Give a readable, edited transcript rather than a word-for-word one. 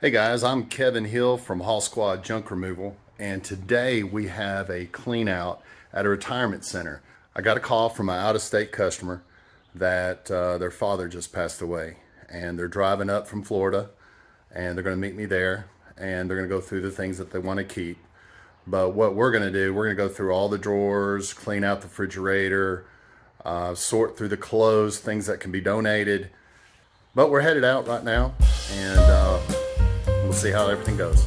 Hey guys, I'm Kevin Hill from Haul Squad Junk Removal, and today we have a clean out at a retirement center. I got a call from an out-of-state customer that their father just passed away, and they're driving up from Florida, and they're going to meet me there, and they're going to go through the things that they want to keep. But what we're going to do, we're going to go through all the drawers, clean out the refrigerator, sort through the clothes, things that can be donated. But we're headed out right now, and we'll see how everything goes.